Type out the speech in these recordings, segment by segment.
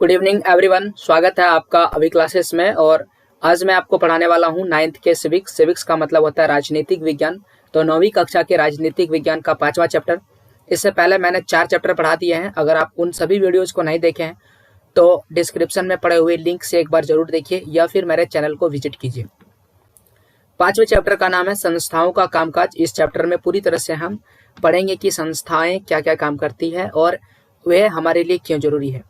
Good evening everyone, स्वागत है आपका अभी क्लासेस में। और आज मैं आपको पढ़ाने वाला हूं 9th के सिविक्स का मतलब होता है राजनीतिक विज्ञान। तो 9वीं कक्षा के राजनीतिक विज्ञान का 5वां चैप्टर। इससे पहले मैंने 4 चैप्टर पढ़ा दिए हैं। अगर आप उन सभी वीडियोज़ को नहीं देखे हैं तो डिस्क्रिप्शन में पड़े हुए लिंक से एक बार जरूर देखिए या फिर मेरे चैनल को विजिट कीजिए। 5वें चैप्टर का नाम है संस्थाओं का कामकाज। इस चैप्टर में पूरी तरह से हम पढ़ेंगे कि संस्थाएं क्या क्या काम करती है और वह हमारे लिए क्यों जरूरी है।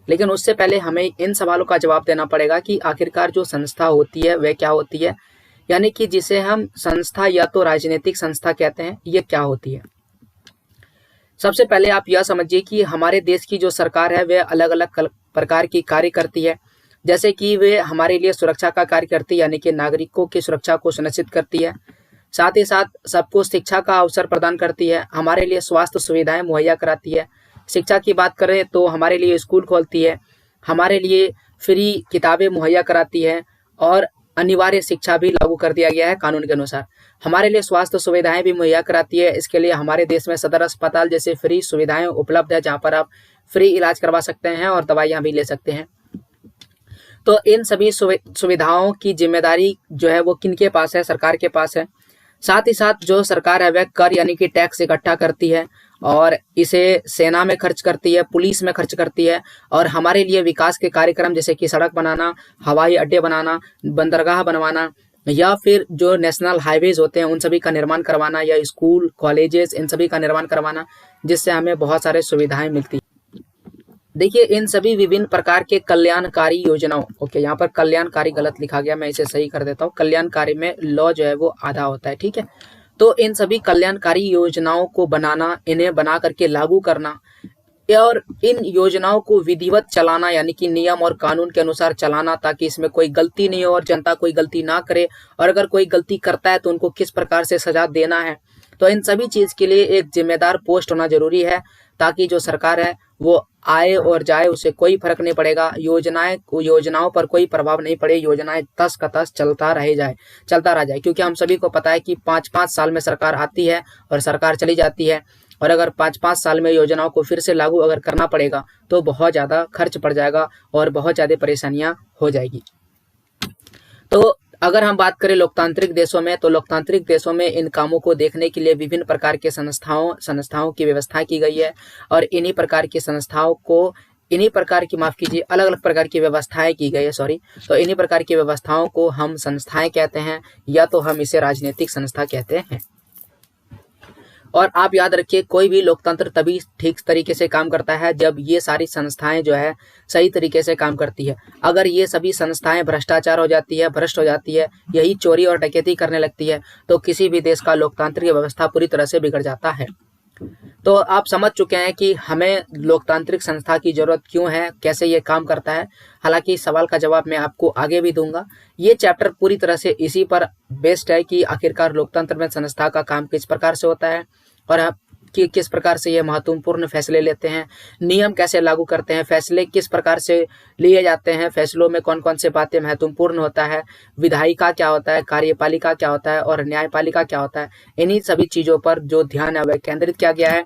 लेकिन उससे पहले हमें इन सवालों का जवाब देना पड़ेगा कि आखिरकार जो संस्था होती है वह क्या होती है, यानी कि जिसे हम संस्था या तो राजनीतिक संस्था कहते हैं, ये क्या होती है। सबसे पहले आप यह समझिए कि हमारे देश की जो सरकार है वह अलग अलग प्रकार की कार्य करती है। जैसे कि वे हमारे लिए सुरक्षा का कार्य करती है, यानी कि नागरिकों की सुरक्षा को सुनिश्चित करती है। साथ ही साथ सबको शिक्षा का अवसर प्रदान करती है, हमारे लिए स्वास्थ्य सुविधाएं मुहैया कराती है। शिक्षा की बात करें तो हमारे लिए स्कूल खोलती है, हमारे लिए फ्री किताबें मुहैया कराती है और अनिवार्य शिक्षा भी लागू कर दिया गया है कानून के अनुसार। हमारे लिए स्वास्थ्य सुविधाएं भी मुहैया कराती है। इसके लिए हमारे देश में सदर अस्पताल जैसे फ्री सुविधाएं उपलब्ध है, जहां पर आप फ्री इलाज करवा सकते हैं और दवाइयां भी ले सकते हैं। तो इन सभी सुविधाओं की जिम्मेदारी जो है वो किनके पास है? सरकार के पास है। साथ ही साथ जो सरकार है वह कर यानी कि टैक्स इकट्ठा करती है और इसे सेना में खर्च करती है, पुलिस में खर्च करती है और हमारे लिए विकास के कार्यक्रम जैसे कि सड़क बनाना, हवाई अड्डे बनाना, बंदरगाह बनवाना या फिर जो नेशनल हाईवेज होते हैं उन सभी का निर्माण करवाना या स्कूल कॉलेजेस इन सभी का निर्माण करवाना, जिससे हमें बहुत सारे सुविधाएं मिलती हैं। देखिए, इन सभी विभिन्न प्रकार के कल्याणकारी योजनाओं, यहाँ पर कल्याणकारी गलत लिखा गया, मैं इसे सही कर देता हूँ। कल्याणकारी में लॉ जो है वो आधा होता है, ठीक है। तो इन सभी कल्याणकारी योजनाओं को बनाना, इन्हें बना करके लागू करना और इन योजनाओं को विधिवत चलाना, यानी कि नियम और कानून के अनुसार चलाना, ताकि इसमें कोई गलती नहीं हो और जनता कोई गलती ना करे, और अगर कोई गलती करता है तो उनको किस प्रकार से सजा देना है। तो इन सभी चीज के लिए एक जिम्मेदार पोस्ट होना जरूरी है, ताकि जो सरकार है वो आए और जाए उसे कोई फर्क नहीं पड़ेगा, योजनाओं पर कोई प्रभाव नहीं पड़े, योजनाएं तस का तस चलता रह जाए। क्योंकि हम सभी को पता है कि 5-5 साल में सरकार आती है और सरकार चली जाती है, और अगर 5-5 साल में योजनाओं को फिर से लागू अगर करना पड़ेगा तो बहुत ज़्यादा खर्च पड़ जाएगा और बहुत ज़्यादा परेशानियां हो जाएगी। तो अगर हम बात करें लोकतांत्रिक देशों में, तो लोकतांत्रिक देशों में इन कामों को देखने के लिए विभिन्न प्रकार के संस्थाओं की व्यवस्था की गई है और इन्हीं प्रकार की संस्थाओं को अलग अलग प्रकार की व्यवस्थाएं की गई है, तो इन्हीं प्रकार की व्यवस्थाओं को हम संस्थाएं कहते हैं या तो हम इसे राजनीतिक संस्था कहते हैं। और आप याद रखिए, कोई भी लोकतंत्र तभी ठीक तरीके से काम करता है जब ये सारी संस्थाएं जो है सही तरीके से काम करती है। अगर ये सभी संस्थाएं भ्रष्ट हो जाती है, यही चोरी और डकैती करने लगती है, तो किसी भी देश का लोकतांत्रिक व्यवस्था पूरी तरह से बिगड़ जाता है। तो आप समझ चुके हैं कि हमें लोकतांत्रिक संस्था की जरूरत क्यों है, कैसे ये काम करता है। हालांकि इस सवाल का जवाब मैं आपको आगे भी दूंगा। ये चैप्टर पूरी तरह से इसी पर बेस्ड है कि आखिरकार लोकतंत्र में संस्था का काम किस प्रकार से होता है और कि किस प्रकार से ये महत्वपूर्ण फैसले लेते हैं, नियम कैसे लागू करते हैं, फैसले किस प्रकार से लिए जाते हैं, फैसलों में कौन कौन से बातें महत्वपूर्ण होता है, विधायिका क्या होता है, कार्यपालिका क्या होता है और न्यायपालिका क्या होता है। इन्हीं सभी चीज़ों पर जो ध्यान है वह केंद्रित किया गया है।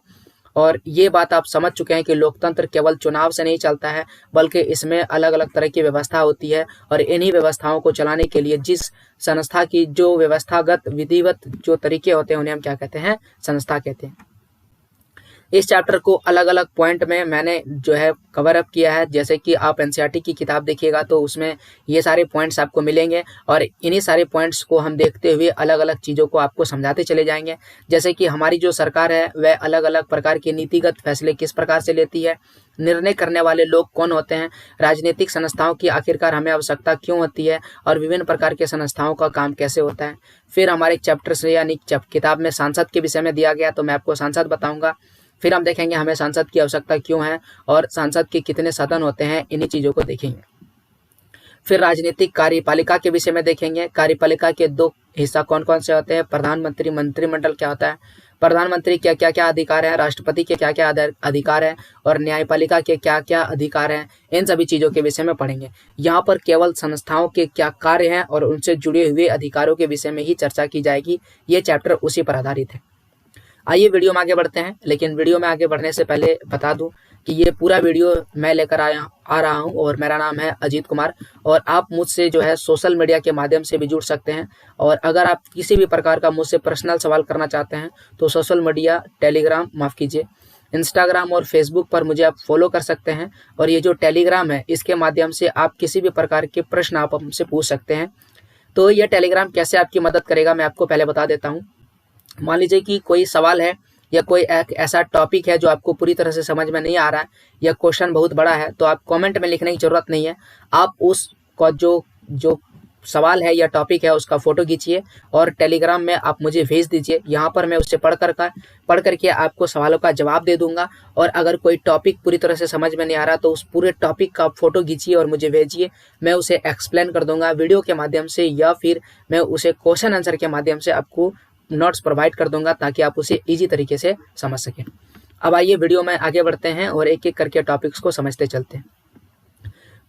और ये बात आप समझ चुके हैं कि लोकतंत्र केवल चुनाव से नहीं चलता है, बल्कि इसमें अलग अलग तरह की व्यवस्था होती है और इन्हीं व्यवस्थाओं को चलाने के लिए जिस संस्था की जो व्यवस्थागत विधिवत जो तरीके होते हैं उन्हें हम क्या कहते हैं? संस्था कहते हैं। इस चैप्टर को अलग अलग पॉइंट में मैंने जो है कवर अप किया है। जैसे कि आप एनसीईआरटी की किताब देखिएगा तो उसमें ये सारे पॉइंट्स आपको मिलेंगे और इन्हीं सारे पॉइंट्स को हम देखते हुए अलग अलग चीज़ों को आपको समझाते चले जाएंगे। जैसे कि हमारी जो सरकार है वह अलग अलग प्रकार के नीतिगत फैसले किस प्रकार से लेती है, निर्णय करने वाले लोग कौन होते हैं, राजनीतिक संस्थाओं की आखिरकार हमें आवश्यकता क्यों होती है और विभिन्न प्रकार के संस्थाओं का काम कैसे होता है। फिर हमारे चैप्टर से यानी किताब में सांसद के विषय में दिया गया, तो मैं आपको सांसद बताऊंगा। फिर हम देखेंगे हमें सांसद की आवश्यकता क्यों है और सांसद के कितने सदन होते हैं, इन्हीं चीज़ों को देखेंगे। फिर राजनीतिक कार्यपालिका के विषय में देखेंगे, कार्यपालिका के 2 हिस्सा कौन कौन से होते हैं, प्रधानमंत्री, मंत्रिमंडल क्या होता है, प्रधानमंत्री के क्या क्या अधिकार है, राष्ट्रपति के क्या क्या अधिकार है और न्यायपालिका के क्या क्या अधिकार हैं, इन सभी चीज़ों के विषय में पढ़ेंगे। यहाँ पर केवल संस्थाओं के क्या कार्य हैं और उनसे जुड़े हुए अधिकारों के विषय में ही चर्चा की जाएगी। ये चैप्टर उसी पर आधारित है। आइए वीडियो में आगे बढ़ते हैं, लेकिन वीडियो में आगे बढ़ने से पहले बता दूं कि ये पूरा वीडियो मैं लेकर आ रहा हूँ और मेरा नाम है अजीत कुमार। और आप मुझसे जो है सोशल मीडिया के माध्यम से भी जुड़ सकते हैं। और अगर आप किसी भी प्रकार का मुझसे पर्सनल सवाल करना चाहते हैं तो सोशल मीडिया, टेलीग्राम, माफ़ कीजिए, इंस्टाग्राम और फेसबुक पर मुझे आप फॉलो कर सकते हैं। और ये जो टेलीग्राम है, इसके माध्यम से आप किसी भी प्रकार के प्रश्न आप हमसे पूछ सकते हैं। तो यह टेलीग्राम कैसे आपकी मदद करेगा, मैं आपको पहले बता देता हूँ। मान लीजिए कि कोई सवाल है या कोई एक ऐसा टॉपिक है जो आपको पूरी तरह से समझ में नहीं आ रहा है या क्वेश्चन बहुत बड़ा है, तो आप कमेंट में लिखने की ज़रूरत नहीं है। आप उस जो सवाल है या टॉपिक है उसका फ़ोटो खींचिए और टेलीग्राम में आप मुझे भेज दीजिए। यहाँ पर मैं उससे पढ़ करके आपको सवालों का जवाब दे दूंगा। और अगर कोई टॉपिक पूरी तरह से समझ में नहीं आ रहा तो उस पूरे टॉपिक का फ़ोटो खींचिए और मुझे भेजिए। मैं उसे एक्सप्लेन कर दूंगा वीडियो के माध्यम से, या फिर मैं उसे क्वेश्चन आंसर के माध्यम से आपको नोट्स प्रोवाइड कर दूंगा ताकि आप उसे ईजी तरीके से समझ सकें। अब आइए वीडियो में आगे बढ़ते हैं और एक एक करके टॉपिक्स को समझते चलते हैं।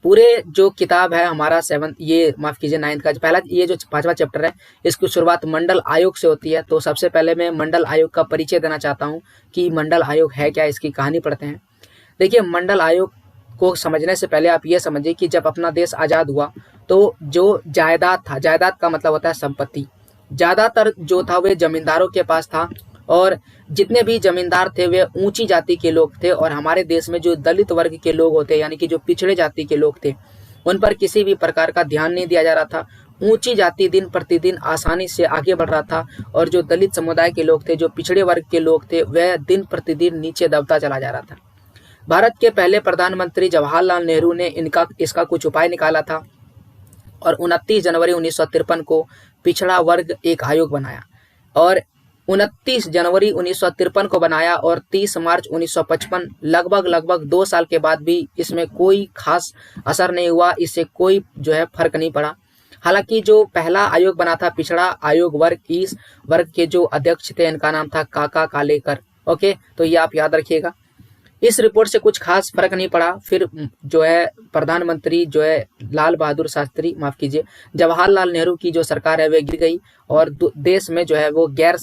पूरे जो किताब है हमारा 9th का पहला ये जो 5वां चैप्टर है, इसकी शुरुआत मंडल आयोग से होती है। तो सबसे पहले मैं मंडल आयोग का परिचय देना चाहता हूँ कि मंडल आयोग है क्या, इसकी कहानी पढ़ते हैं। देखिए, मंडल आयोग को समझने से पहले आप ये समझिए कि जब अपना देश आज़ाद हुआ तो जो जायदाद था, जायदाद का मतलब होता है संपत्ति, ज़्यादातर जो था वे जमींदारों के पास था। और जितने भी जमींदार थे वे ऊंची जाति के लोग थे। और हमारे देश में जो दलित वर्ग के लोग होते यानी कि जो पिछड़े जाति के लोग थे, उन पर किसी भी प्रकार का ध्यान नहीं दिया जा रहा था। ऊंची जाति दिन प्रतिदिन आसानी से आगे बढ़ रहा था और जो दलित समुदाय के लोग थे, जो पिछड़े वर्ग के लोग थे, वह दिन प्रतिदिन नीचे दबता चला जा रहा था। भारत के पहले प्रधानमंत्री जवाहरलाल नेहरू ने इसका कुछ उपाय निकाला था और 29 जनवरी 1953 को पिछड़ा वर्ग एक आयोग बनाया। और 29 जनवरी 1953 को बनाया और 30 मार्च 1955 लगभग 2 साल के बाद भी इसमें कोई खास असर नहीं हुआ, इससे कोई जो है फर्क नहीं पड़ा। हालांकि जो पहला आयोग बना था पिछड़ा आयोग वर्ग, इस वर्ग के जो अध्यक्ष थे इनका नाम था काका कालेकर। ओके, तो ये आप याद रखिएगा। इस रिपोर्ट से कुछ खास फर्क नहीं पड़ा। फिर जो है प्रधानमंत्री जो है लाल बहादुर शास्त्री, माफ कीजिए, जवाहरलाल नेहरू की जो सरकार है वह गिर गई और देश में जो है वो गैर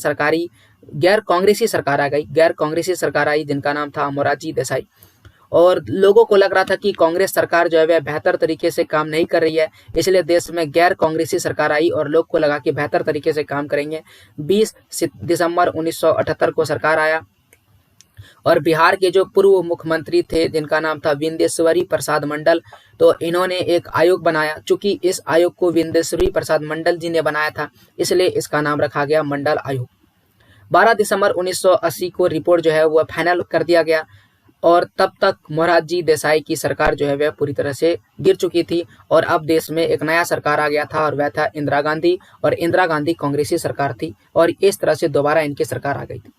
कांग्रेसी सरकार आ गई। गैर कांग्रेसी सरकार आई जिनका नाम था मोरारजी देसाई। और लोगों को लग रहा था कि कांग्रेस सरकार जो है वह बेहतर तरीके से काम नहीं कर रही है, इसलिए देश में गैर कांग्रेसी सरकार आई और लोग को लगा कि बेहतर तरीके से काम करेंगे। 20 दिसंबर 1978 को सरकार आया और बिहार के जो पूर्व मुख्यमंत्री थे जिनका नाम था विंदेश्वरी प्रसाद मंडल, तो इन्होंने एक आयोग बनाया। चूंकि इस आयोग को विंदेश्वरी प्रसाद मंडल जी ने बनाया था, इसलिए इसका नाम रखा गया मंडल आयोग। 12 दिसंबर 1980 को रिपोर्ट जो है वह फाइनल कर दिया गया और तब तक मोरारजी देसाई की सरकार जो है वह पूरी तरह से गिर चुकी थी और अब देश में एक नया सरकार आ गया था और वह था इंदिरा गांधी। और इंदिरा गांधी कांग्रेसी सरकार थी और इस तरह से दोबारा इनकी सरकार आ गई थी।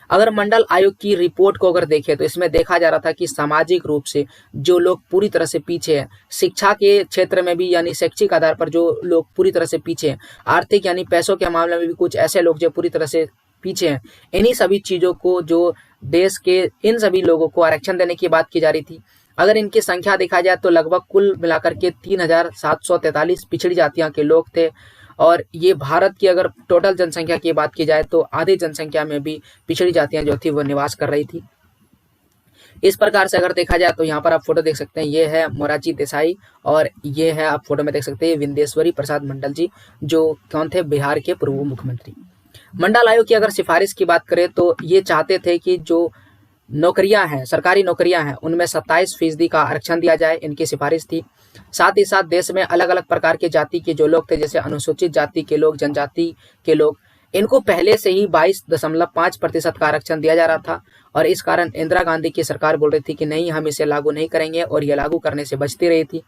अगर मंडल आयोग की रिपोर्ट को अगर देखें तो इसमें देखा जा रहा था कि सामाजिक रूप से जो लोग पूरी तरह से पीछे हैं, शिक्षा के क्षेत्र में भी यानी शैक्षिक आधार पर जो लोग पूरी तरह से पीछे हैं, आर्थिक यानी पैसों के मामले में भी कुछ ऐसे लोग जो पूरी तरह से पीछे हैं, इन्हीं सभी चीज़ों को जो देश के इन सभी लोगों को आरक्षण देने की बात की जा रही थी। अगर इनकी संख्या देखा जाए तो लगभग कुल मिलाकर के 3743 पिछड़ी जातियों के लोग थे। और ये भारत की अगर टोटल जनसंख्या की बात की जाए तो आधी जनसंख्या में भी पिछड़ी जातियां जो थी वो निवास कर रही थी। इस प्रकार से अगर देखा जाए तो यहाँ पर आप फोटो देख सकते हैं, ये है मोरारजी देसाई और ये है आप फोटो में देख सकते हैं विंदेश्वरी प्रसाद मंडल जी, जो कौन थे, बिहार के पूर्व मुख्यमंत्री। मंडल आयोग की अगर सिफारिश की बात करें तो ये चाहते थे कि जो नौकरियां हैं, सरकारी नौकरियां हैं, उनमें 27% का आरक्षण दिया जाए, इनकी सिफारिश थी। साथ ही साथ देश में अलग अलग प्रकार के जाति के जो लोग थे, जैसे अनुसूचित जाति के लोग, जनजाति के लोग, इनको पहले से ही 22.5% का आरक्षण दिया जा रहा था। और इस कारण इंदिरा गांधी की सरकार बोल रही थी कि नहीं, हम इसे लागू नहीं करेंगे और ये लागू करने से बचती रही थी।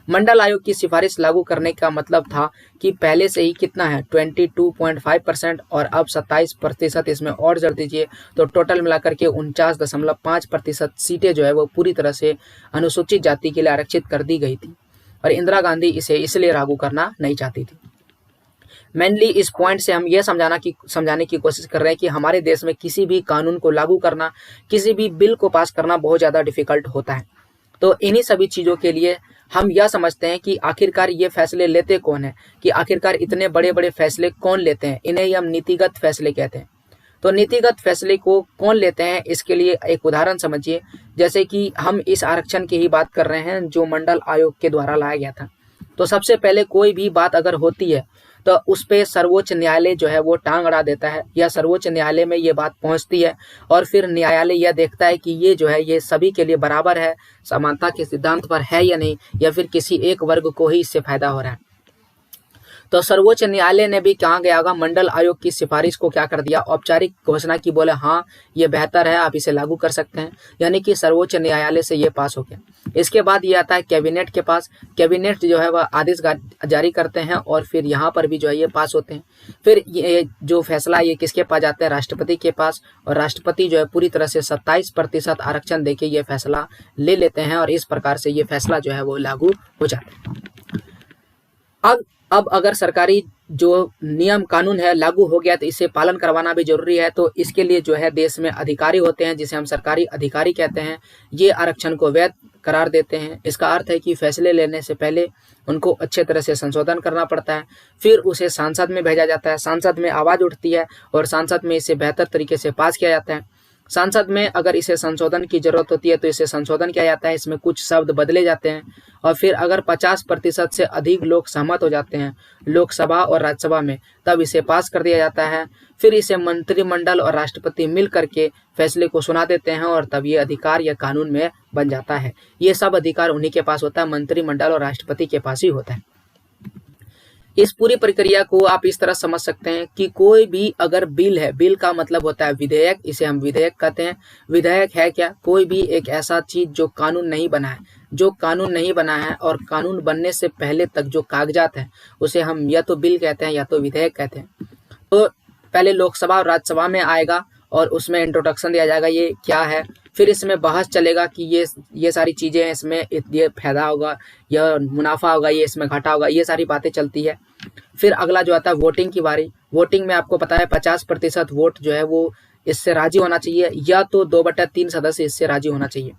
मंडल आयोग की सिफारिश लागू करने का मतलब था कि पहले से ही कितना है 22.5% और अब 27% इसमें और जोड़ दीजिए तो टोटल मिलाकर के 49.5% सीटें जो है वो पूरी तरह से अनुसूचित जाति के लिए आरक्षित कर दी गई थी। और इंदिरा गांधी इसे इसलिए लागू करना नहीं चाहती थी। मेनली इस पॉइंट से हम ये समझाने की कोशिश कर रहे हैं कि हमारे देश में किसी भी कानून को लागू करना, किसी भी बिल को पास करना बहुत ज़्यादा डिफिकल्ट होता है। तो इन्हीं सभी चीज़ों के लिए हम यह समझते हैं कि आखिरकार ये फैसले लेते कौन है, कि आखिरकार इतने बड़े बड़े फैसले कौन लेते हैं, इन्हें ही हम नीतिगत फैसले कहते हैं। तो नीतिगत फैसले को कौन लेते हैं, इसके लिए एक उदाहरण समझिए। जैसे कि हम इस आरक्षण की ही बात कर रहे हैं जो मंडल आयोग के द्वारा लाया गया था। तो सबसे पहले कोई भी बात अगर होती है तो उस पे सर्वोच्च न्यायालय जो है वो टांग अड़ा देता है, या सर्वोच्च न्यायालय में ये बात पहुंचती है और फिर न्यायालय यह देखता है कि ये जो है ये सभी के लिए बराबर है, समानता के सिद्धांत पर है या नहीं, या फिर किसी एक वर्ग को ही इससे फायदा हो रहा है। तो सर्वोच्च न्यायालय ने भी कहा गया होगा मंडल आयोग की सिफारिश को क्या कर दिया, औपचारिक घोषणा की, बोले हाँ ये बेहतर है, आप इसे लागू कर सकते हैं, यानी कि सर्वोच्च न्यायालय से ये पास हो गया। इसके बाद ये आता है कैबिनेट के पास। कैबिनेट जो है वह आदेश जारी करते हैं और फिर यहाँ पर भी जो है ये पास होते हैं। फिर ये जो फैसला ये किसके पास जाता है, राष्ट्रपति के पास, और राष्ट्रपति जो है पूरी तरह से 27% आरक्षण देके ये फैसला ले लेते हैं और इस प्रकार से ये फैसला जो है वो लागू हो जाता है। अब अगर सरकारी जो नियम कानून है लागू हो गया तो इसे पालन करवाना भी जरूरी है। तो इसके लिए जो है देश में अधिकारी होते हैं जिसे हम सरकारी अधिकारी कहते हैं, ये आरक्षण को वैध करार देते हैं। इसका अर्थ है कि फैसले लेने से पहले उनको अच्छे तरह से संशोधन करना पड़ता है, फिर उसे सांसद में भेजा जाता है, सांसद में आवाज उठती है और सांसद में इसे बेहतर तरीके से पास किया जाता है। संसद में अगर इसे संशोधन की जरूरत होती है तो इसे संशोधन किया जाता है, इसमें कुछ शब्द बदले जाते हैं और फिर अगर 50% से अधिक लोग सहमत हो जाते हैं लोकसभा और राज्यसभा में, तब इसे पास कर दिया जाता है। फिर इसे मंत्रिमंडल और राष्ट्रपति मिल करके फैसले को सुना देते हैं और तब ये अधिकार या कानून में बन जाता है। ये सब अधिकार उन्हीं के पास होता है, मंत्रिमंडल और राष्ट्रपति के पास ही होता है। इस पूरी प्रक्रिया को आप इस तरह समझ सकते हैं कि कोई भी अगर बिल है, बिल का मतलब होता है विधेयक, इसे हम विधेयक कहते हैं। विधेयक है क्या, कोई भी एक ऐसा चीज जो कानून नहीं बना है, जो कानून नहीं बना है और कानून बनने से पहले तक जो कागजात है उसे हम या तो बिल कहते हैं या तो विधेयक कहते हैं। तो पहले लोकसभा और राज्यसभा में आएगा और उसमें इंट्रोडक्शन दिया जाएगा ये क्या है, फिर इसमें बहस चलेगा कि ये सारी चीजें हैं, इसमें ये फायदा होगा या मुनाफा होगा, ये इसमें घाटा होगा, ये सारी बातें चलती है। फिर अगला जो आता है वोटिंग की बारी। वोटिंग में आपको पता है 50% वोट जो है वो इससे राजी होना चाहिए, या तो 2/3 सदस्य इससे राजी होना चाहिए।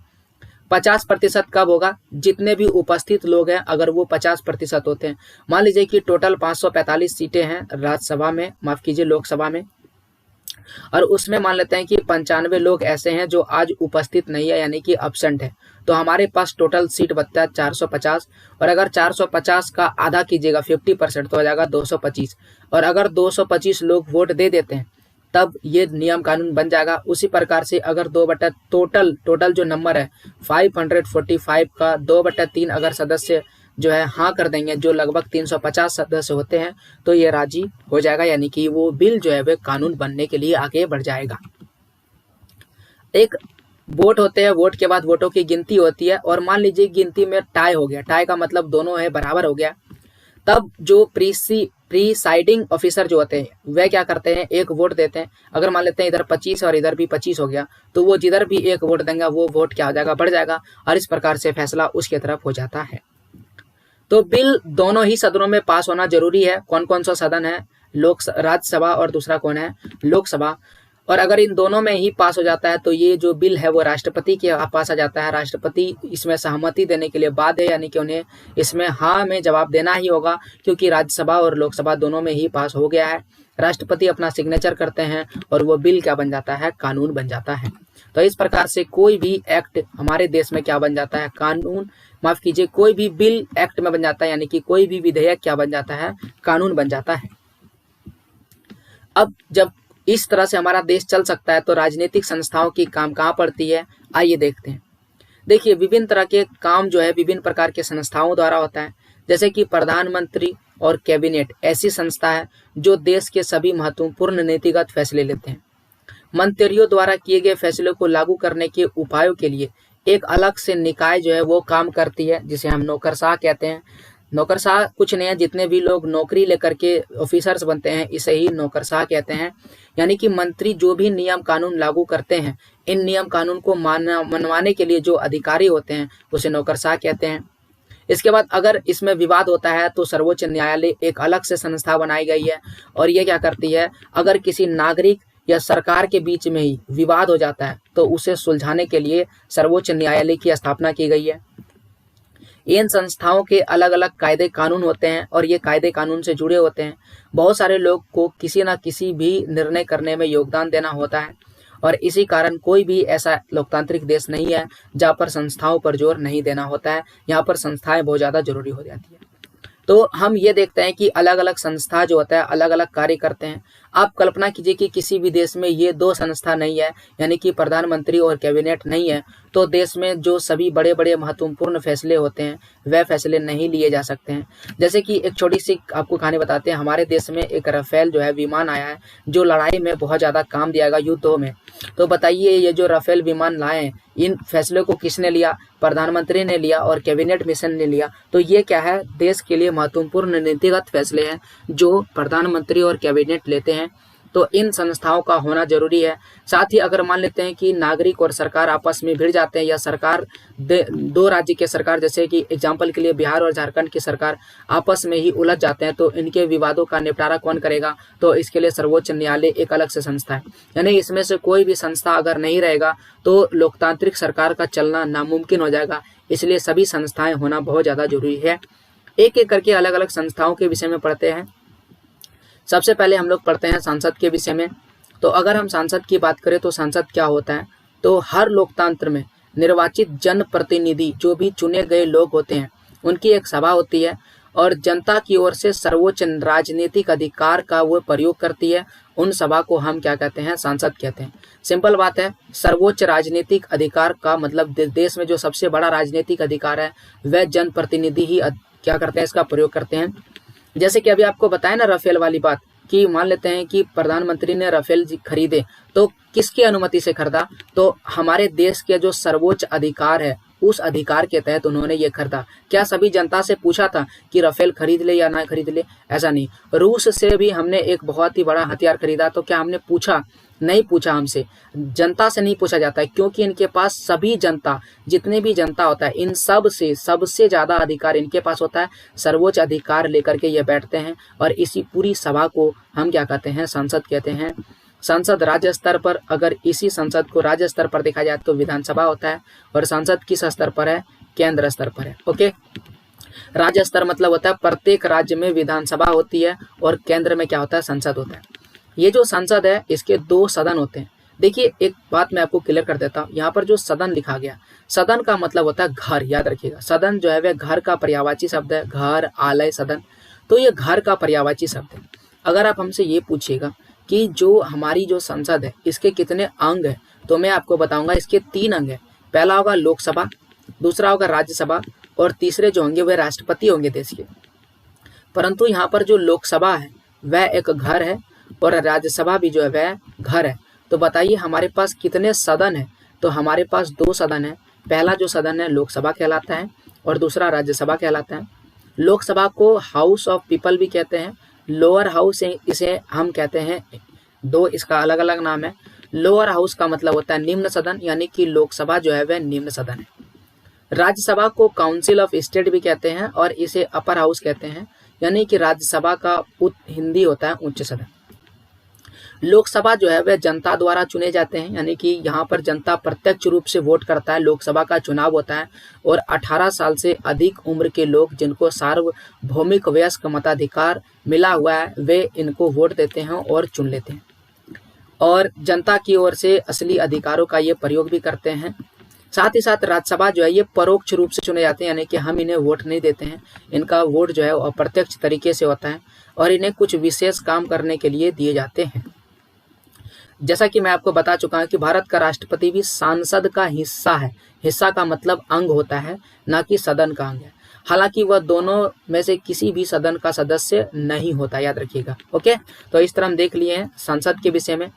50% कब होगा, जितने भी उपस्थित लोग हैं अगर वो 50% होते हैं। मान लीजिए कि टोटल 545 सीटें हैं राज्यसभा में, माफ कीजिए लोकसभा में, और उसमें मान लेते हैं कि 95 लोग ऐसे हैं जो आज उपस्थित नहीं है, यानी कि अब्सेंट है। तो हमारे पास टोटल सीट बचता है 450, और अगर 450 का आधा कीजिएगा 50% तो हो जाएगा 225, और अगर 225 लोग वोट दे देते हैं तब ये नियम कानून बन जाएगा। उसी प्रकार से अगर टोटल जो नंबर है 545 का 2/3 अगर सदस्य जो है हाँ कर देंगे, जो लगभग 350 सदस्य होते हैं, तो ये राजी हो जाएगा, यानी कि वो बिल जो है वह कानून बनने के लिए आगे बढ़ जाएगा। एक वोट होते हैं, वोट के बाद वोटों की गिनती होती है, और मान लीजिए गिनती में टाई हो गया, टाई का मतलब दोनों है बराबर हो गया, तब जो प्रीसाइडिंग ऑफिसर जो होते हैं वह क्या करते हैं, एक वोट देते हैं। अगर मान लेते हैं इधर 25 और इधर भी 25 हो गया, तो वो जिधर भी एक वोट देंगे वो वोट क्या हो जाएगा, बढ़ जाएगा, और इस प्रकार से फैसला उसके तरफ हो जाता है। तो बिल दोनों ही सदनों में पास होना जरूरी है। कौन कौन सा सदन है, राज्यसभा और दूसरा कौन है, लोकसभा। और अगर इन दोनों में ही पास हो जाता है तो ये जो बिल है वो राष्ट्रपति के पास आ जाता है। राष्ट्रपति इसमें सहमति देने के लिए बाध्य है, यानी कि उन्हें इसमें हाँ में जवाब देना ही होगा, क्योंकि राज्यसभा और लोकसभा दोनों में ही पास हो गया है। राष्ट्रपति अपना सिग्नेचर करते हैं और वो बिल क्या बन जाता है, कानून बन जाता है। तो इस प्रकार से कोई भी एक्ट हमारे देश में क्या बन जाता है, कानून, माफ कीजिए, कोई भी बिल एक्ट में बन जाता है, यानी कि कोई भी विधेयक क्या बन जाता है, कानून बन जाता है। अब जब इस तरह से हमारा देश चल सकता है तो राजनीतिक संस्थाओं की काम कहाँ पड़ती है, आइए देखते हैं। देखिए विभिन्न तरह के काम जो है विभिन्न प्रकार के संस्थाओं द्वारा होता है, जैसे कि प्रधानमंत्री और कैबिनेट ऐसी संस्था है जो देश के सभी महत्वपूर्ण नीतिगत फैसले लेते हैं। मंत्रियों द्वारा किए गए फैसलों को लागू करने के उपायों के लिए एक अलग से निकाय जो है वो काम करती है, जिसे हम नौकरशाह कहते हैं। नौकरशाह कुछ नहीं है, जितने भी लोग नौकरी लेकर के ऑफिसर्स बनते हैं इसे ही नौकरशाह कहते हैं। यानी कि मंत्री जो भी नियम कानून लागू करते हैं, इन नियम कानून को मनवाने के लिए जो अधिकारी होते हैं उसे नौकरशाह कहते हैं। इसके बाद अगर इसमें विवाद होता है तो सर्वोच्च न्यायालय एक अलग से संस्था बनाई गई है, और ये क्या करती है, अगर किसी नागरिक या सरकार के बीच में ही विवाद हो जाता है तो उसे सुलझाने के लिए सर्वोच्च न्यायालय की स्थापना की गई है। इन संस्थाओं के अलग अलग कायदे कानून होते हैं और ये कायदे कानून से जुड़े होते हैं। बहुत सारे लोग को किसी न किसी भी निर्णय करने में योगदान देना होता है और इसी कारण कोई भी ऐसा लोकतांत्रिक देश नहीं है जहाँ पर संस्थाओं पर जोर नहीं देना होता है। यहाँ पर संस्थाएं बहुत ज़्यादा जरूरी हो जाती है। तो हम ये देखते हैं कि अलग अलग संस्था जो होता है अलग अलग कार्य करते हैं। आप कल्पना कीजिए कि किसी भी देश में ये दो संस्था नहीं है, यानी कि प्रधानमंत्री और कैबिनेट नहीं है, तो देश में जो सभी बड़े बड़े महत्वपूर्ण फैसले होते हैं वह फैसले नहीं लिए जा सकते हैं। जैसे कि एक छोटी सी आपको कहानी बताते हैं। हमारे देश में एक राफेल जो है विमान आया है जो लड़ाई में बहुत ज़्यादा काम दियागा युद्धों में। तो बताइए ये जो राफेल विमान लाए हैं इन फैसलों को किसने लिया? प्रधानमंत्री ने लिया और कैबिनेट मिशन ने लिया। तो ये क्या है? देश के लिए महत्वपूर्ण नीतिगत फैसले हैं जो प्रधानमंत्री और कैबिनेट लेते हैं। तो इन संस्थाओं का होना जरूरी है। साथ ही अगर मान लेते हैं कि नागरिक और सरकार आपस में भिड़ जाते हैं या सरकार दो राज्य के सरकार जैसे कि एग्जाम्पल के लिए बिहार और झारखंड की सरकार आपस में ही उलझ जाते हैं, तो इनके विवादों का निपटारा कौन करेगा? तो इसके लिए सर्वोच्च न्यायालय एक अलग से संस्था है। यानी इसमें से कोई भी संस्था अगर नहीं रहेगा तो लोकतांत्रिक सरकार का चलना नामुमकिन हो जाएगा। इसलिए सभी संस्थाएं होना बहुत ज़्यादा जरूरी है। एक एक करके अलग अलग संस्थाओं के विषय में पढ़ते हैं। सबसे पहले हम लोग पढ़ते हैं सांसद के विषय में। तो अगर हम सांसद की बात करें तो सांसद क्या होता है? तो हर लोकतंत्र में निर्वाचित जनप्रतिनिधि जो भी चुने गए लोग होते हैं उनकी एक सभा होती है और जनता की ओर से सर्वोच्च राजनीतिक अधिकार का वो प्रयोग करती है। उन सभा को हम क्या कहते हैं? सांसद कहते हैं। सिंपल बात है, सर्वोच्च राजनीतिक अधिकार का मतलब देश में जो सबसे बड़ा राजनीतिक अधिकार है वह जनप्रतिनिधि ही क्या करते हैं? इसका प्रयोग करते हैं। जैसे कि अभी आपको बताया ना राफेल वाली बात कि मान लेते हैं कि प्रधानमंत्री ने राफेल खरीदे तो किसकी अनुमति से खरीदा? तो हमारे देश के जो सर्वोच्च अधिकार है उस अधिकार के तहत उन्होंने ये खरीदा। क्या सभी जनता से पूछा था कि राफेल खरीद ले या ना खरीद ले? ऐसा नहीं। रूस से भी हमने एक बहुत ही बड़ा हथियार खरीदा तो क्या हमने पूछा? नहीं पूछा। हमसे जनता से नहीं पूछा जाता है क्योंकि इनके पास सभी जनता जितने भी जनता होता है इन सब से सबसे ज़्यादा अधिकार इनके पास होता है। सर्वोच्च अधिकार लेकर के ये बैठते हैं और इसी पूरी सभा को हम क्या कहते हैं? संसद कहते हैं। संसद राज्य स्तर पर, अगर इसी संसद को राज्य स्तर पर देखा जाए तो विधानसभा होता है और संसद किस स्तर पर है? केंद्र स्तर पर है। ओके, राज्य स्तर मतलब होता है प्रत्येक राज्य में विधानसभा होती है और केंद्र में क्या होता है? संसद होता है। ये जो संसद है इसके दो सदन होते हैं। देखिए एक बात मैं आपको क्लियर कर देता हूँ। यहाँ पर जो सदन लिखा गया, सदन का मतलब होता है घर। याद रखिएगा, सदन जो है वह घर का पर्यायवाची शब्द है। घर, आलय, सदन, तो ये घर का पर्यायवाची शब्द है। अगर आप हमसे ये पूछिएगा कि जो हमारी जो संसद है इसके कितने अंग है, तो मैं आपको बताऊंगा इसके 3 अंग है। पहला होगा लोकसभा, दूसरा होगा राज्यसभा और तीसरे जो होंगे वह राष्ट्रपति होंगे देश के। परंतु यहाँ पर जो लोकसभा है वह एक घर है और राज्यसभा भी जो है वह घर है। तो बताइए हमारे पास कितने सदन है? तो हमारे पास 2 सदन है। पहला जो सदन है लोकसभा कहलाता है और दूसरा राज्यसभा कहलाता है। लोकसभा को हाउस ऑफ पीपल भी कहते हैं, लोअर हाउस इसे हम कहते हैं। 2 इसका अलग अलग नाम है। लोअर हाउस का मतलब होता है निम्न सदन, यानी कि लोकसभा जो है वह निम्न सदन है। राज्यसभा को काउंसिल ऑफ स्टेट भी कहते हैं और इसे अपर हाउस कहते हैं, यानी कि राज्यसभा का हिंदी होता है उच्च सदन। लोकसभा जो है वह जनता द्वारा चुने जाते हैं, यानी कि यहाँ पर जनता प्रत्यक्ष रूप से वोट करता है। लोकसभा का चुनाव होता है और 18 साल से अधिक उम्र के लोग जिनको सार्वभौमिक वयस्क मताधिकार मिला हुआ है वे इनको वोट देते हैं और चुन लेते हैं और जनता की ओर से असली अधिकारों का ये प्रयोग भी करते हैं। साथ ही साथ राज्यसभा जो है ये परोक्ष रूप से चुने जाते हैं, यानी कि हम इन्हें वोट नहीं देते हैं। इनका वोट जो है अप्रत्यक्ष तरीके से होता है और इन्हें कुछ विशेष काम करने के लिए दिए जाते हैं। जैसा कि मैं आपको बता चुका हूं कि भारत का राष्ट्रपति भी सांसद का हिस्सा है। हिस्सा का मतलब अंग होता है, ना कि सदन का अंग है। हालांकि वह दोनों में से किसी भी सदन का सदस्य नहीं होता, याद रखिएगा। ओके, तो इस तरह हम देख लिए हैं संसद के विषय में।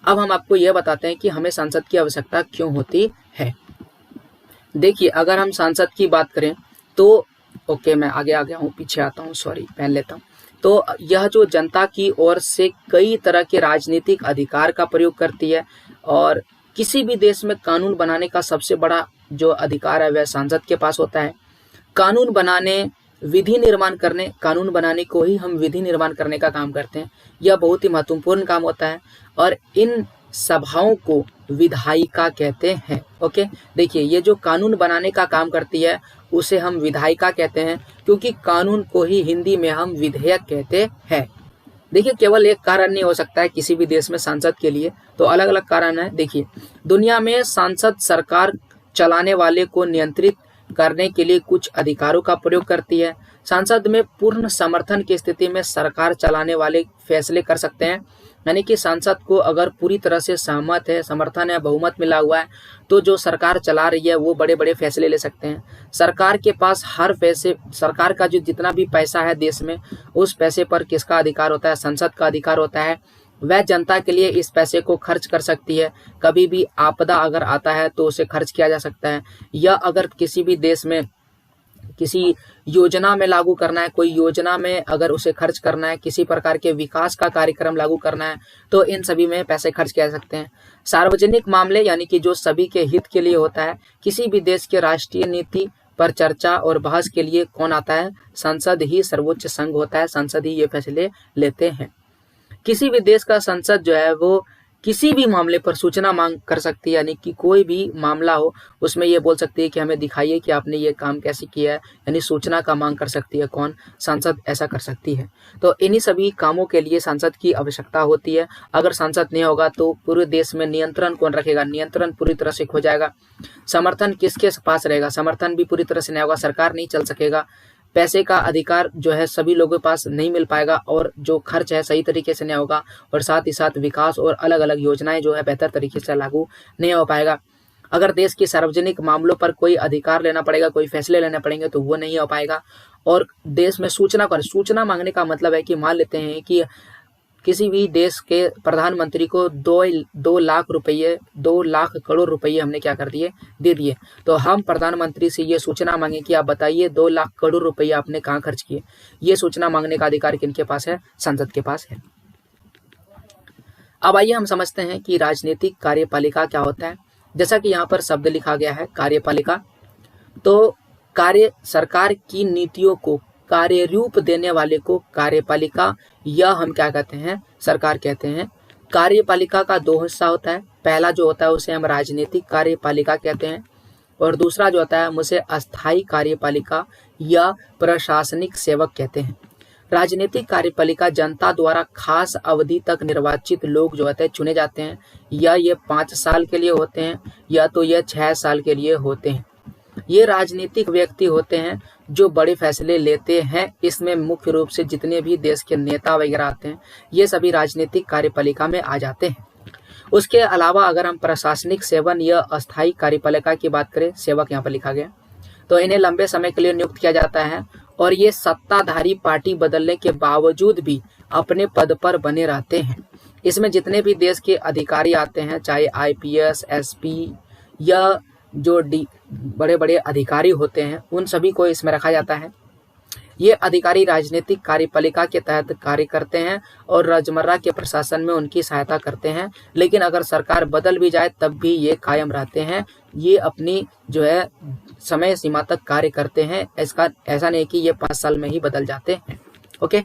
अब हम आपको यह बताते हैं कि हमें संसद की आवश्यकता क्यों होती है। देखिए अगर हम सांसद की बात करें तो ओके, मैं आगे आ गया हूँ, पीछे आता हूँ, सॉरी, पहन लेता हूँ। तो यह जो जनता की ओर से कई तरह के राजनीतिक अधिकार का प्रयोग करती है और किसी भी देश में कानून बनाने का सबसे बड़ा जो अधिकार है वह सांसद के पास होता है। कानून बनाने, विधि निर्माण करने, कानून बनाने को ही हम विधि निर्माण करने का काम करते हैं। यह बहुत ही महत्वपूर्ण काम होता है और इन सभाओं को विधायिका कहते हैं। ओके, देखिए ये जो कानून बनाने का काम करती है उसे हम विधायिका कहते हैं, क्योंकि कानून को ही हिंदी में हम विधेयक कहते हैं। देखिए केवल एक कारण नहीं हो सकता है किसी भी देश में सांसद के लिए, तो अलग अलग कारण है। देखिए दुनिया में सांसद सरकार चलाने वाले को नियंत्रित करने के लिए कुछ अधिकारों का प्रयोग करती है। सांसद में पूर्ण समर्थन की स्थिति में सरकार चलाने वाले फैसले कर सकते हैं, यानी कि सांसद को अगर पूरी तरह से सहमत है, समर्थन है, बहुमत मिला हुआ है, तो जो सरकार चला रही है वो बड़े बड़े फैसले ले सकते हैं। सरकार के पास हर पैसे, सरकार का जो जितना भी पैसा है देश में, उस पैसे पर किसका अधिकार होता है? संसद का अधिकार होता है। वह जनता के लिए इस पैसे को खर्च कर सकती है। कभी भी आपदा अगर आता है तो उसे खर्च किया जा सकता है, या अगर किसी भी देश में किसी योजना में लागू करना है, कोई योजना में अगर उसे खर्च करना है, किसी प्रकार के विकास का कार्यक्रम लागू करना है, तो इन सभी में पैसे खर्च किया जा सकते हैं। सार्वजनिक मामले यानी कि जो सभी के हित के लिए होता है, किसी भी देश के राष्ट्रीय नीति पर चर्चा और बहस के लिए कौन आता है? संसद ही सर्वोच्च संघ होता है, संसद ही ये फैसले लेते हैं। किसी भी देश का संसद जो है वो किसी भी मामले पर सूचना मांग कर सकती है, यानी कि कोई भी मामला हो उसमें ये बोल सकती है कि हमें दिखाइए कि आपने ये काम कैसे किया है, यानी सूचना का मांग कर सकती है। कौन? संसद ऐसा कर सकती है। तो इन्हीं सभी कामों के लिए सांसद की आवश्यकता होती है। अगर सांसद नहीं होगा तो पूरे देश में नियंत्रण कौन रखेगा? नियंत्रण पूरी तरह से खो जाएगा। समर्थन किसके पास रहेगा? समर्थन भी पूरी तरह से नहीं होगा, सरकार नहीं चल सकेगा। पैसे का अधिकार जो है सभी लोगों के पास नहीं मिल पाएगा, और जो खर्च है सही तरीके से नहीं होगा, और साथ ही साथ विकास और अलग अलग योजनाएं जो है बेहतर तरीके से लागू नहीं हो पाएगा। अगर देश के सार्वजनिक मामलों पर कोई अधिकार लेना पड़ेगा, कोई फैसले लेने पड़ेंगे, तो वो नहीं हो पाएगा। और देश में सूचना मांगने का मतलब है कि मान लेते हैं कि किसी भी देश के प्रधानमंत्री को 2 लाख रुपये, 2 लाख करोड़ रुपये हमने क्या कर दिए? दे दिए। तो हम प्रधानमंत्री से ये सूचना मांगे कि आप बताइए 2 लाख करोड़ रुपये आपने कहाँ खर्च किए। ये सूचना मांगने का अधिकार किनके पास है? संसद के पास है। अब आइए हम समझते हैं कि राजनीतिक कार्यपालिका क्या होता है। जैसा कि यहाँ पर शब्द लिखा गया है कार्यपालिका, तो सरकार की नीतियों को कार्य रूप देने वाले को कार्यपालिका या हम क्या कहते हैं? सरकार कहते हैं। कार्यपालिका का 2 हिस्सा होता है। पहला जो होता है उसे हम राजनीतिक कार्यपालिका कहते हैं, और दूसरा जो होता है हम उसे अस्थायी कार्यपालिका या प्रशासनिक सेवक कहते हैं। राजनीतिक कार्यपालिका जनता द्वारा खास अवधि तक निर्वाचित लोग जो होते हैं चुने जाते हैं, या ये 5 साल के लिए होते हैं, या तो ये 6 साल के लिए होते हैं। ये राजनीतिक व्यक्ति होते हैं जो बड़े फैसले लेते हैं। इसमें मुख्य रूप से जितने भी देश के नेता वगैरह आते हैं, ये सभी राजनीतिक कार्यपालिका में आ जाते हैं। उसके अलावा अगर हम प्रशासनिक सेवन या अस्थायी कार्यपालिका की बात करें, सेवक यहाँ पर लिखा गया, तो इन्हें लंबे समय के लिए नियुक्त किया जाता है, और ये सत्ताधारी पार्टी बदलने के बावजूद भी अपने पद पर बने रहते हैं। इसमें जितने भी देश के अधिकारी आते हैं, चाहे IPS, SP या जो बड़े बड़े अधिकारी होते हैं, उन सभी को इसमें रखा जाता है। ये अधिकारी राजनीतिक कार्यपालिका के तहत कार्य करते हैं और रोजमर्रा के प्रशासन में उनकी सहायता करते हैं। लेकिन अगर सरकार बदल भी जाए तब भी ये कायम रहते हैं। ये अपनी जो है समय सीमा तक कार्य करते हैं। इसका ऐसा नहीं कि ये 5 साल में ही बदल जाते हैं। ओके,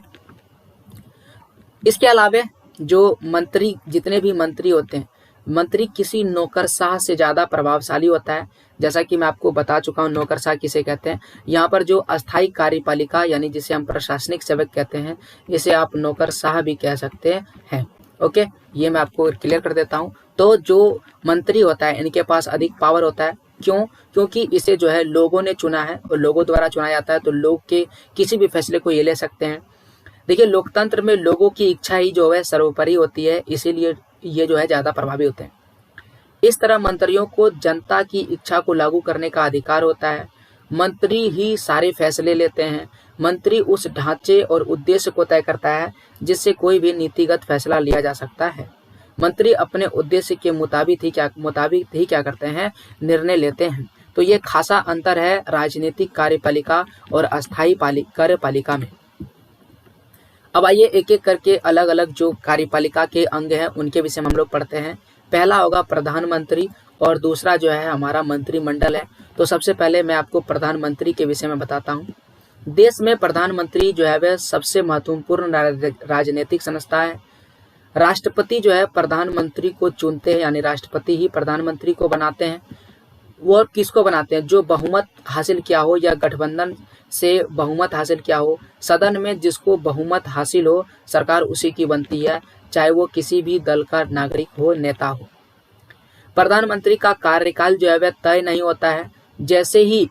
इसके अलावा जो मंत्री, जितने भी मंत्री होते हैं, मंत्री किसी नौकरशाह से ज़्यादा प्रभावशाली होता है। जैसा कि मैं आपको बता चुका हूँ नौकरशाह किसे कहते हैं। यहाँ पर जो अस्थायी कार्यपालिका यानी जिसे हम प्रशासनिक सेवक कहते हैं, इसे आप नौकरशाह भी कह सकते हैं। ओके, ये मैं आपको क्लियर कर देता हूँ। तो जो मंत्री होता है इनके पास अधिक पावर होता है। क्यों? क्योंकि इसे जो है लोगों ने चुना है और लोगों द्वारा चुना जाता है, तो लोग के किसी भी फैसले को ये ले सकते हैं। देखिए लोकतंत्र में लोगों की इच्छा ही जो है सर्वोपरि होती है, इसीलिए ये जो है ज़्यादा प्रभावी होते हैं। इस तरह मंत्रियों को जनता की इच्छा को लागू करने का अधिकार होता है। मंत्री ही सारे फैसले लेते हैं। मंत्री उस ढांचे और उद्देश्य को तय करता है जिससे कोई भी नीतिगत फैसला लिया जा सकता है। मंत्री अपने उद्देश्य के मुताबिक ही क्या करते हैं? निर्णय लेते हैं। तो ये खासा अंतर है राजनीतिक कार्यपालिका और अस्थायी कार्यपालिका में। अब आइए एक एक करके अलग अलग जो कार्यपालिका के अंग हैं उनके विषय में हम लोग पढ़ते हैं। पहला होगा प्रधानमंत्री और दूसरा जो है हमारा मंत्रिमंडल है। तो सबसे पहले मैं आपको प्रधानमंत्री के विषय में बताता हूँ। देश में प्रधानमंत्री जो है वह सबसे महत्वपूर्ण राजनीतिक संस्था है। राष्ट्रपति जो है प्रधानमंत्री को चुनते हैं, यानी राष्ट्रपति ही प्रधानमंत्री को बनाते हैं। वो किसको बनाते हैं? जो बहुमत हासिल किया हो या गठबंधन से बहुमत हासिल किया हो, सदन में जिसको बहुमत हासिल हो सरकार उसी की बनती है, चाहे वो किसी भी दल का नागरिक हो, नेता हो। प्रधानमंत्री का कार्यकाल जो है वह तय नहीं होता है, जैसे ही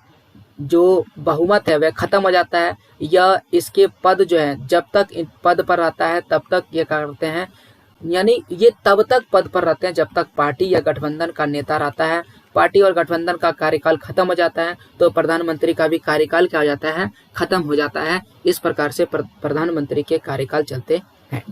जो बहुमत है वह खत्म हो जाता है या इसके पद जो है जब तक पद पर रहता है तब तक ये करते हैं, यानी ये तब तक पद पर रहते हैं जब तक पार्टी या गठबंधन का नेता रहता है। पार्टी और गठबंधन का कार्यकाल खत्म हो जाता है तो प्रधानमंत्री का भी कार्यकाल क्या हो जाता है? खत्म हो जाता है। इस प्रकार से प्रधानमंत्री के कार्यकाल चलते हैं।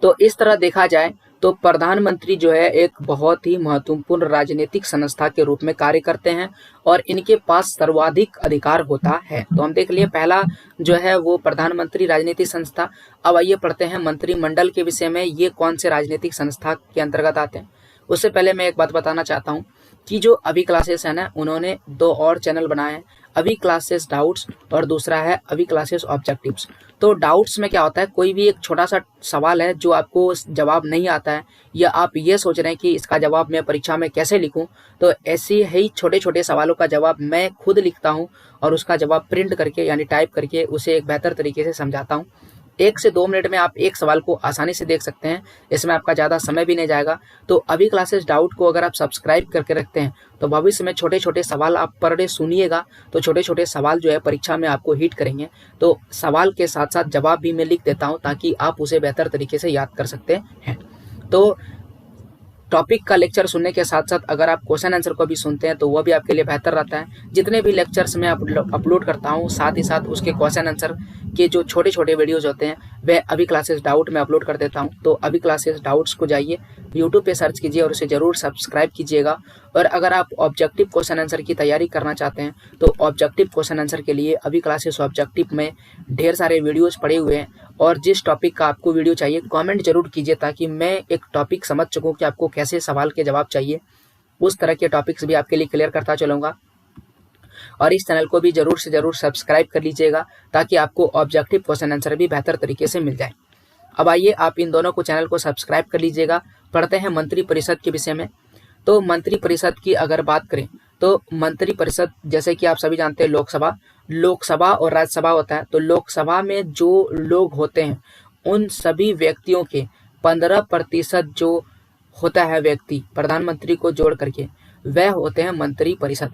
तो इस तरह देखा जाए तो प्रधानमंत्री जो है एक बहुत ही महत्वपूर्ण राजनीतिक संस्था के रूप में कार्य करते हैं और इनके पास सर्वाधिक अधिकार होता है। तो हम देख लिए पहला जो है वो प्रधानमंत्री राजनीतिक संस्था। अब आइए पढ़ते हैं मंत्रिमंडल के विषय में, ये कौन से राजनीतिक संस्था के अंतर्गत आते हैं। उससे पहले मैं एक बात बताना चाहता हूँ कि जो अभी क्लासेस है ना, उन्होंने 2 और चैनल बनाए हैं, अभी क्लासेस डाउट्स और दूसरा है अभी क्लासेस ऑब्जेक्टिव्स। तो डाउट्स में क्या होता है, कोई भी एक छोटा सा सवाल है जो आपको जवाब नहीं आता है या आप ये सोच रहे हैं कि इसका जवाब मैं परीक्षा में कैसे लिखूं, तो ऐसे ही छोटे छोटे सवालों का जवाब मैं खुद लिखता हूं और उसका जवाब प्रिंट करके यानी टाइप करके उसे एक बेहतर तरीके से समझाता हूं। 1 से 2 मिनट में आप एक सवाल को आसानी से देख सकते हैं, इसमें आपका ज़्यादा समय भी नहीं जाएगा। तो अभी क्लासेस डाउट को अगर आप सब्सक्राइब करके रखते हैं तो भविष्य में छोटे छोटे सवाल आप पर डे सुनिएगा, तो छोटे छोटे सवाल जो है परीक्षा में आपको हिट करेंगे। तो सवाल के साथ साथ जवाब भी मैं लिख देता हूँ ताकि आप उसे बेहतर तरीके से याद कर सकते हैं। तो टॉपिक का लेक्चर सुनने के साथ साथ अगर आप क्वेश्चन आंसर को भी सुनते हैं तो वह भी आपके लिए बेहतर रहता है। जितने भी लेक्चर्स मैं अपलोड करता हूं साथ ही साथ उसके क्वेश्चन आंसर के जो छोटे छोटे वीडियोज होते हैं वह अभी क्लासेस डाउट में अपलोड कर देता हूं। तो अभी क्लासेस डाउट्स को जाइए यूट्यूब पे सर्च कीजिए और उसे जरूर सब्सक्राइब कीजिएगा। और अगर आप ऑब्जेक्टिव क्वेश्चन आंसर की तैयारी करना चाहते हैं तो ऑब्जेक्टिव क्वेश्चन आंसर के लिए अभी क्लासेस ऑब्जेक्टिव में ढेर सारे वीडियोज पड़े हुए हैं और जिस टॉपिक का आपको वीडियो चाहिए कमेंट जरूर कीजिए ताकि मैं एक टॉपिक समझ सकूं कि आपको कैसे सवाल के जवाब चाहिए। उस तरह के टॉपिक्स भी आपके लिए क्लियर करता चलूंगा। और इस चैनल को भी जरूर से जरूर सब्सक्राइब कर लीजिएगा ताकि आपको ऑब्जेक्टिव क्वेश्चन आंसर भी बेहतर तरीके से मिल जाए। अब आइए आप इन दोनों को चैनल को सब्सक्राइब कर लीजिएगा। पढ़ते हैं मंत्रिपरिषद के विषय में। तो मंत्रिपरिषद की अगर बात करें तो मंत्रिपरिषद जैसे कि आप सभी जानते हैं लोकसभा और राज्यसभा होता है। तो लोकसभा में जो लोग होते हैं उन सभी व्यक्तियों के 15% जो होता है व्यक्ति प्रधानमंत्री को जोड़ करके वह होते हैं मंत्रिपरिषद।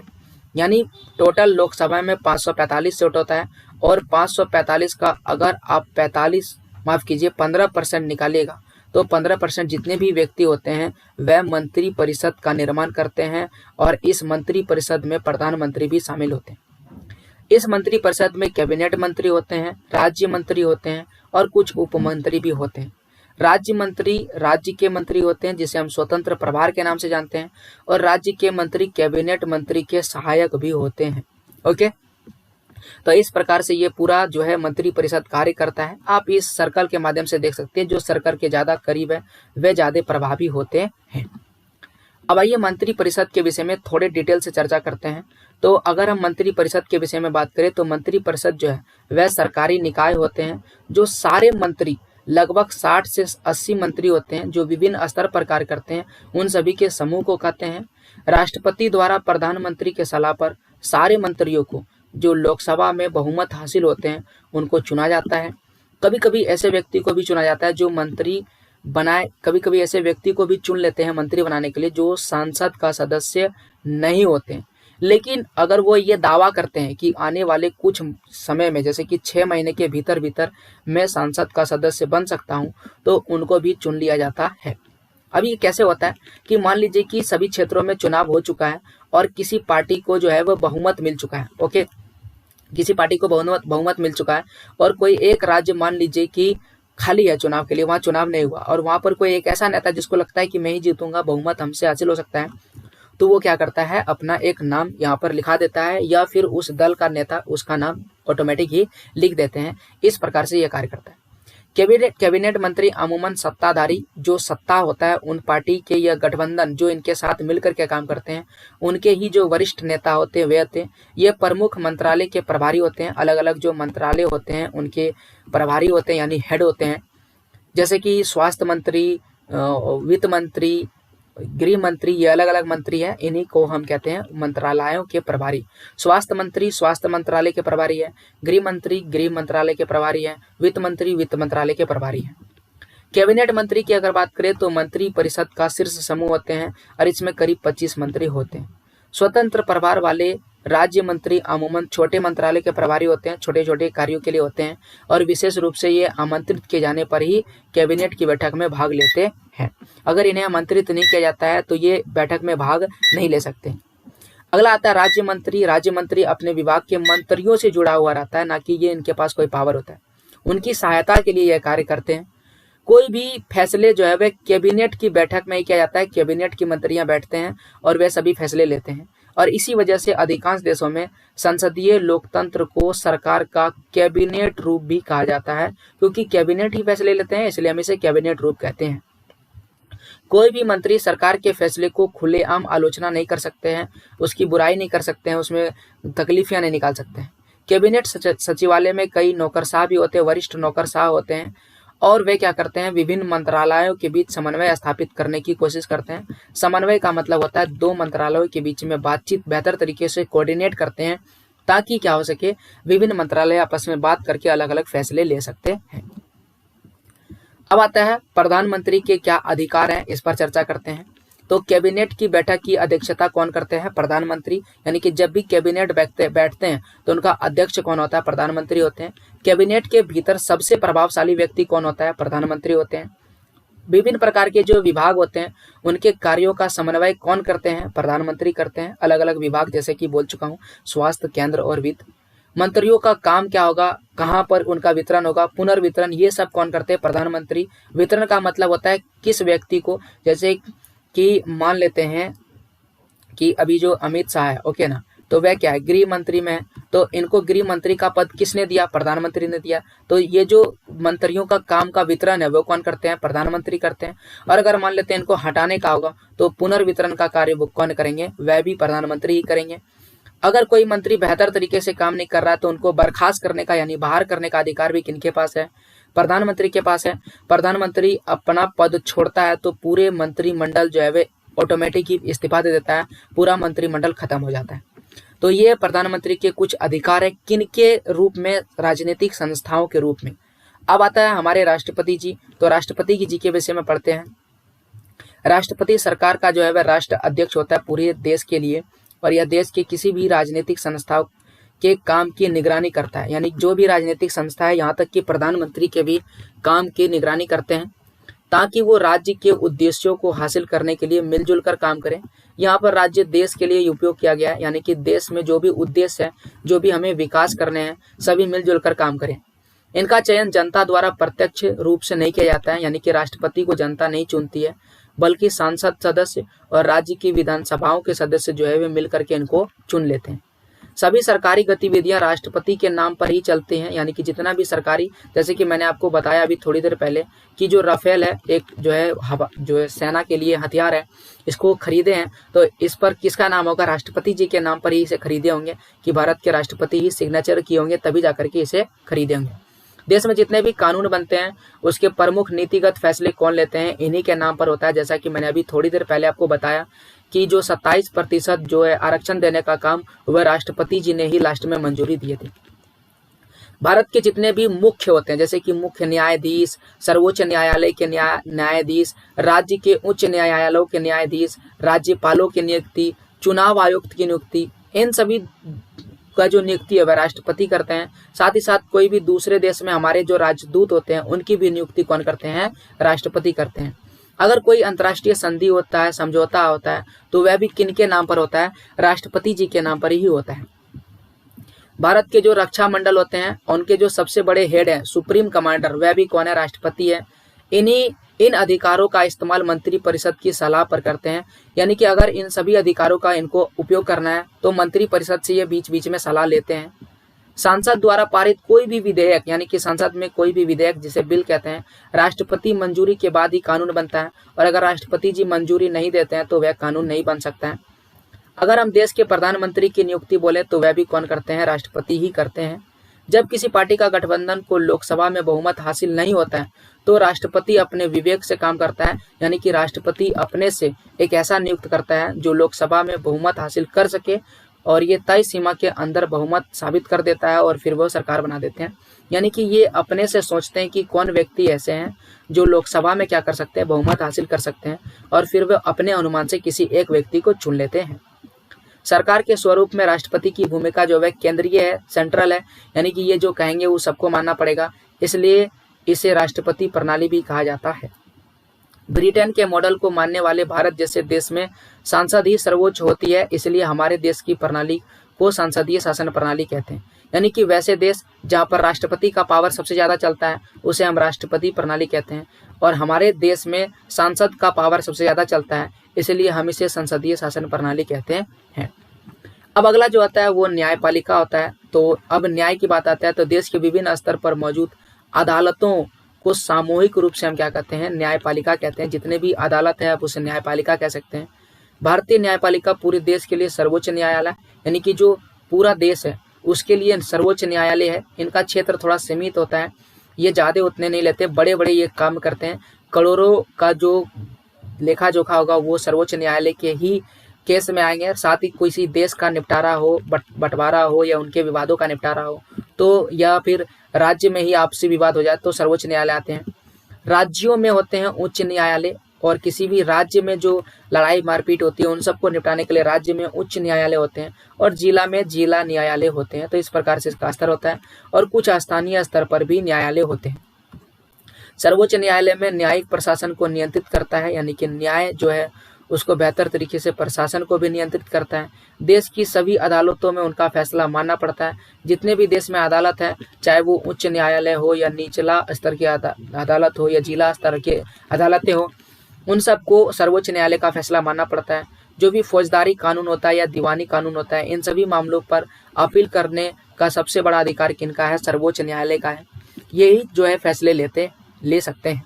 यानी टोटल लोकसभा में 545 सीट होता है और 545 का अगर आप 15% निकालिएगा तो 15% जितने भी व्यक्ति होते हैं वह मंत्रिपरिषद का निर्माण करते हैं और इस मंत्रिपरिषद में प्रधानमंत्री भी शामिल होते हैं। इस मंत्रिपरिषद में कैबिनेट मंत्री होते हैं, राज्य मंत्री होते हैं और कुछ उपमंत्री भी होते हैं। राज्य मंत्री राज्य के मंत्री होते हैं जिसे हम स्वतंत्र प्रभार के नाम से जानते हैं और राज्य के मंत्री कैबिनेट मंत्री के सहायक भी होते हैं। ओके, तो इस प्रकार से ये पूरा जो है मंत्रिपरिषद कार्य करता है। आप इस सर्कल के माध्यम से देख सकते हैं, जो सर्कल के ज्यादा करीब है वे ज्यादा प्रभावी होते हैं। अब आइए मंत्रिपरिषद के विषय में थोड़े डिटेल से चर्चा करते हैं। तो अगर हम मंत्रिपरिषद के विषय में बात करें तो मंत्रिपरिषद जो है वह सरकारी निकाय होते हैं जो सारे मंत्री लगभग 60 से 80 मंत्री होते हैं जो विभिन्न स्तर पर कार्य करते हैं, उन सभी के समूह को कहते हैं। राष्ट्रपति द्वारा प्रधानमंत्री के सलाह पर सारे मंत्रियों को जो लोकसभा में बहुमत हासिल होते हैं उनको चुना जाता है। कभी कभी ऐसे व्यक्ति को भी चुना जाता है जो मंत्री बनाए, कभी कभी ऐसे व्यक्ति को भी चुन लेते हैं मंत्री बनाने के लिए जो संसद का सदस्य नहीं होते हैं, लेकिन अगर वो ये दावा करते हैं कि आने वाले कुछ समय में जैसे कि 6 महीने के भीतर भीतर मैं संसद का सदस्य बन सकता हूं तो उनको भी चुन लिया जाता है। अब ये कैसे होता है कि मान लीजिए कि सभी क्षेत्रों में चुनाव हो चुका है और किसी पार्टी को जो है वो बहुमत मिल चुका है। ओके, किसी पार्टी को बहुमत मिल चुका है और कोई एक राज्य मान लीजिए कि खाली है चुनाव के लिए, वहां चुनाव नहीं हुआ और वहां पर कोई एक ऐसा नेता जिसको लगता है कि मैं ही जीतूंगा, बहुमत हमसे हासिल हो सकता है, तो वो क्या करता है अपना एक नाम यहाँ पर लिखा देता है या फिर उस दल का नेता उसका नाम ऑटोमेटिक ही लिख देते हैं। इस प्रकार से यह कार्य करता है। कैबिनेट मंत्री अमूमन सत्ताधारी जो सत्ता होता है उन पार्टी के या गठबंधन जो इनके साथ मिलकर के काम करते हैं उनके ही जो वरिष्ठ नेता होते हैं वे होते हैं। ये प्रमुख मंत्रालय के प्रभारी होते हैं, अलग अलग जो मंत्रालय होते हैं उनके प्रभारी होते हैं यानी हेड होते हैं। जैसे कि स्वास्थ्य मंत्री, वित्त मंत्री, गृह मंत्री, ये अलग अलग मंत्री हैं, इन्हीं को हम कहते हैं मंत्रालयों के प्रभारी। स्वास्थ्य मंत्री स्वास्थ्य मंत्रालय के प्रभारी है, गृह मंत्री गृह मंत्रालय के प्रभारी है, वित्त मंत्री वित्त मंत्रालय के प्रभारी है। कैबिनेट मंत्री की अगर बात करें तो मंत्री परिषद का शीर्ष समूह होते हैं और इसमें करीब 25 मंत्री होते हैं। स्वतंत्र प्रभार वाले राज्य मंत्री अमूमन छोटे मंत्रालय के प्रभारी होते हैं, छोटे छोटे कार्यों के लिए होते हैं और विशेष रूप से ये आमंत्रित किए जाने पर ही कैबिनेट की बैठक में भाग लेते हैं। अगर इन्हें आमंत्रित नहीं किया जाता है तो ये बैठक में भाग नहीं ले सकते। अगला आता है राज्य मंत्री। राज्य मंत्री अपने विभाग के मंत्रियों से जुड़ा हुआ रहता है, ना कि ये इनके पास कोई पावर होता है। उनकी सहायता के लिए यह कार्य करते हैं। कोई भी फैसले जो है वह कैबिनेट की बैठक में ही किया जाता है। कैबिनेट की मंत्रियां बैठते हैं और वे सभी फैसले लेते हैं और इसी वजह से अधिकांश देशों में संसदीय लोकतंत्र को सरकार का कैबिनेट रूप भी कहा जाता है, क्योंकि कैबिनेट ही फैसले लेते हैं, इसलिए हम इसे कैबिनेट रूप कहते हैं। कोई भी मंत्री सरकार के फैसले को खुलेआम आलोचना नहीं कर सकते हैं, उसकी बुराई नहीं कर सकते हैं, उसमें तकलीफियां नहीं निकाल सकते हैं। कैबिनेट सचिवालय में कई नौकरशाह भी होते हैं, वरिष्ठ नौकरशाह होते हैं और वे क्या करते हैं, विभिन्न मंत्रालयों के बीच समन्वय स्थापित करने की कोशिश करते हैं। समन्वय का मतलब होता है दो मंत्रालयों के बीच में बातचीत बेहतर तरीके से कोऑर्डिनेट करते हैं ताकि क्या हो सके, विभिन्न मंत्रालय आपस में बात करके अलग अलग फैसले ले सकते हैं। अब आता है प्रधानमंत्री के क्या अधिकार हैं, इस पर चर्चा करते हैं। तो कैबिनेट की बैठक की अध्यक्षता कौन करते हैं? प्रधानमंत्री। यानी कि जब भी कैबिनेट बैठते हैं तो उनका अध्यक्ष कौन होता है? प्रधानमंत्री होते हैं। कैबिनेट के भीतर सबसे प्रभावशाली व्यक्ति कौन होता है? प्रधानमंत्री होते हैं। विभिन्न प्रकार के जो विभाग होते हैं उनके कार्यों का समन्वय कौन करते हैं? प्रधानमंत्री करते हैं। अलग अलग विभाग जैसे कि बोल चुका हूँ, स्वास्थ्य, केंद्र और वित्त। मंत्रियों का काम क्या होगा, कहाँ पर उनका वितरण होगा, पुनर्वितरण, ये सब कौन करते हैं? प्रधानमंत्री। वितरण का मतलब होता है किस व्यक्ति को, जैसे कि मान लेते हैं कि अभी जो अमित शाह है, ओके ना, तो वह क्या है, गृह मंत्री में है, तो इनको गृह मंत्री का पद किसने दिया? प्रधानमंत्री ने दिया। तो ये जो मंत्रियों का काम का वितरण है वो कौन करते हैं? प्रधानमंत्री करते हैं। और अगर मान लेते हैं इनको हटाने का होगा तो पुनर्वितरण का कार्य वो कौन करेंगे? वह भी प्रधानमंत्री ही करेंगे। अगर कोई मंत्री बेहतर तरीके से काम नहीं कर रहा है तो उनको बर्खास्त करने का यानी बाहर करने का अधिकार भी किनके पास है? प्रधानमंत्री के पास है। प्रधानमंत्री अपना पद छोड़ता है तो पूरे मंत्रिमंडल जो है वे ऑटोमेटिक ही इस्तीफा दे देता है, पूरा मंत्रिमंडल खत्म हो जाता है। तो ये प्रधानमंत्री के कुछ अधिकार है, किनके रूप में? राजनीतिक संस्थाओं के रूप में। अब आता है हमारे राष्ट्रपति जी। तो राष्ट्रपति जी के विषय में पढ़ते हैं। राष्ट्रपति सरकार का जो है वह राष्ट्र अध्यक्ष होता है पूरे देश के लिए, और यह देश के किसी भी राजनीतिक संस्था के काम की निगरानी करता है। यानी जो भी राजनीतिक संस्था है, यहाँ तक कि प्रधानमंत्री के भी काम की निगरानी करते हैं ताकि वो राज्य के उद्देश्यों को हासिल करने के लिए मिलजुल कर काम करें। यहाँ पर राज्य देश के लिए उपयोग किया गया है, यानी कि देश में जो भी उद्देश्य है, जो भी हमें विकास करने हैं, सभी मिलजुल कर काम करें। इनका चयन जनता द्वारा प्रत्यक्ष रूप से नहीं किया जाता है, यानी कि राष्ट्रपति को जनता नहीं चुनती है, बल्कि सांसद सदस्य और राज्य की विधानसभाओं के सदस्य जो है वे मिलकर के इनको चुन लेते हैं। सभी सरकारी गतिविधियां राष्ट्रपति के नाम पर ही चलती हैं, यानी कि जितना भी सरकारी, जैसे कि मैंने आपको बताया अभी थोड़ी देर पहले कि जो राफेल है, एक जो है सेना के लिए हथियार है, इसको खरीदे हैं तो इस पर किसका नाम होगा? राष्ट्रपति जी के नाम पर ही इसे खरीदे होंगे, कि भारत के राष्ट्रपति ही सिग्नेचर किए होंगे तभी जाकर के इसे खरीदे होंगे। देश में जितने भी कानून बनते हैं उसके प्रमुख नीतिगत फैसले कौन लेते हैं? इन्हीं के नाम पर होता है। जैसा कि मैंने अभी थोड़ी देर पहले आपको बताया कि जो 27% जो है आरक्षण देने का काम, वह राष्ट्रपति जी ने ही लास्ट में मंजूरी दिए थे। भारत के जितने भी मुख्य होते हैं, जैसे कि मुख्य न्यायाधीश, सर्वोच्च न्यायालय के न्यायाधीश, राज्य के उच्च न्यायालयों के न्यायाधीश, राज्यपालों की नियुक्ति, चुनाव आयुक्त की नियुक्ति, इन सभी का जो नियुक्ति है वह राष्ट्रपति करते हैं। साथ ही साथ कोई भी दूसरे देश में हमारे जो राजदूत होते हैं उनकी भी नियुक्ति कौन करते हैं? राष्ट्रपति करते हैं। अगर कोई अंतर्राष्ट्रीय संधि होता है, समझौता होता है, तो वह भी किनके नाम पर होता है? राष्ट्रपति जी के नाम पर ही होता है। भारत के जो रक्षा मंडल होते हैं उनके जो सबसे बड़े हेड हैं, सुप्रीम कमांडर, वह भी कौन है? राष्ट्रपति है। इन अधिकारों का इस्तेमाल मंत्री परिषद की सलाह पर करते हैं, यानी कि अगर इन सभी अधिकारों का इनको उपयोग करना है तो मंत्री परिषद से ये बीच बीच में सलाह लेते हैं। सांसद द्वारा पारित कोई भी विधेयक, यानी कि संसद में कोई भी विधेयक जिसे बिल कहते हैं, राष्ट्रपति मंजूरी के बाद ही कानून बनता है, और अगर राष्ट्रपति जी मंजूरी नहीं देते हैं तो वह कानून नहीं बन सकता है। अगर हम देश के प्रधानमंत्री की नियुक्ति बोले तो वह भी कौन करते हैं? राष्ट्रपति ही करते हैं। जब किसी पार्टी का गठबंधन को लोकसभा में बहुमत हासिल नहीं होता है तो राष्ट्रपति अपने विवेक से काम करता है, यानी कि राष्ट्रपति अपने से एक ऐसा नियुक्त करता है जो लोकसभा में बहुमत हासिल कर सके और ये तय सीमा के अंदर बहुमत साबित कर देता है और फिर वो सरकार बना देते हैं। यानी कि ये अपने से सोचते हैं कि कौन व्यक्ति ऐसे हैं जो लोकसभा में क्या कर सकते हैं, बहुमत हासिल कर सकते हैं, और फिर वो अपने अनुमान से किसी एक व्यक्ति को चुन लेते हैं। सरकार के स्वरूप में राष्ट्रपति की भूमिका जो है केंद्रीय है, सेंट्रल है, यानी कि ये जो कहेंगे वो सबको मानना पड़ेगा, इसलिए इसे राष्ट्रपति प्रणाली भी कहा जाता है। ब्रिटेन के मॉडल को मानने वाले भारत जैसे देश में संसद ही सर्वोच्च होती है, इसलिए हमारे देश की प्रणाली को संसदीय शासन प्रणाली कहते हैं। यानी कि वैसे देश जहाँ पर राष्ट्रपति का पावर सबसे ज़्यादा चलता है उसे हम राष्ट्रपति प्रणाली कहते हैं, और हमारे देश में सांसद का पावर सबसे ज़्यादा चलता है, इसलिए हम इसे संसदीय शासन प्रणाली कहते हैं। अब अगला जो आता है वो न्यायपालिका होता है। तो अब न्याय की बात आता है तो देश के विभिन्न स्तर पर मौजूद अदालतों को सामूहिक रूप से हम क्या कहते हैं, न्यायपालिका कहते हैं। जितने भी अदालत है आप उसे न्यायपालिका कह सकते हैं। भारतीय न्यायपालिका पूरे देश के लिए सर्वोच्च न्यायालय, यानी कि जो पूरा देश है उसके लिए सर्वोच्च न्यायालय है। इनका क्षेत्र थोड़ा सीमित होता है, ये ज़्यादा उतने नहीं लेते, बड़े बड़े ये काम करते हैं। करोड़ों का जो लेखा जोखा होगा वो सर्वोच्च न्यायालय के ही केस में आएंगे। साथ ही किसी देश का निपटारा हो, बंटवारा हो या उनके विवादों का निपटारा हो तो, या फिर राज्य में ही आपसी विवाद हो जाए तो सर्वोच्च न्यायालय आते हैं। राज्यों में होते हैं उच्च न्यायालय, और किसी भी राज्य में जो लड़ाई मारपीट होती है उन सबको निपटाने के लिए राज्य में उच्च न्यायालय होते हैं, और जिला में जिला न्यायालय होते हैं। तो इस प्रकार से इसका स्तर होता है, और कुछ स्थानीय स्तर पर भी न्यायालय होते हैं। सर्वोच्च न्यायालय में न्यायिक प्रशासन को नियंत्रित करता है, यानी कि न्याय जो है उसको बेहतर तरीके से प्रशासन को भी नियंत्रित करता है। देश की सभी अदालतों में उनका फैसला मानना पड़ता है। जितने भी देश में अदालत है, चाहे वो उच्च न्यायालय हो या निचला स्तर की अदालत हो या जिला स्तर की अदालतें हो, उन सबको सर्वोच्च न्यायालय का फैसला मानना पड़ता है। जो भी फौजदारी कानून होता है या दीवानी कानून होता है, इन सभी मामलों पर अपील करने का सबसे बड़ा अधिकार किनका है, सर्वोच्च न्यायालय का है। यही जो है फैसले ले सकते हैं।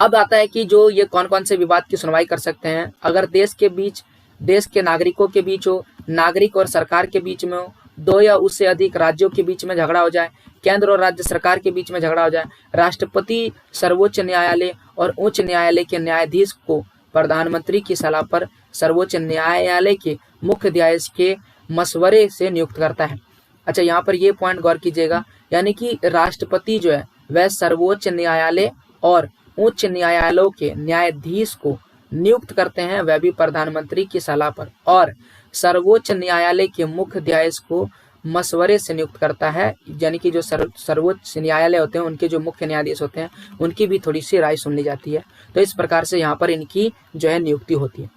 अब आता है कि जो ये कौन कौन से विवाद की सुनवाई कर सकते हैं। अगर देश के नागरिकों के बीच हो, नागरिक और सरकार के बीच में हो, दो या उससे अधिक राज्यों के बीच में झगड़ा हो जाए, केंद्र और राज्य सरकार के बीच में झगड़ा हो जाए, राष्ट्रपति, सर्वोच्च न्यायालय और उच्च न्यायालय के न्यायाधीश को प्रधानमंत्री की सलाह पर सर्वोच्च न्यायालय के मुख्य न्यायाधीश के मशवरे से नियुक्त करता है। अच्छा, यहाँ पर ये पॉइंट गौर कीजिएगा, यानी कि राष्ट्रपति जो है वह सर्वोच्च न्यायालय और उच्च न्यायालयों के न्यायाधीश को नियुक्त करते हैं, वह भी प्रधानमंत्री की सलाह पर, और सर्वोच्च न्यायालय के मुख्य न्यायाधीश को मशवरे से नियुक्त करता है। यानी कि जो सर्वोच्च न्यायालय होते हैं उनके जो मुख्य न्यायाधीश होते हैं उनकी भी थोड़ी सी राय सुन ली जाती है। तो इस प्रकार से यहाँ पर इनकी जो है नियुक्ति होती है।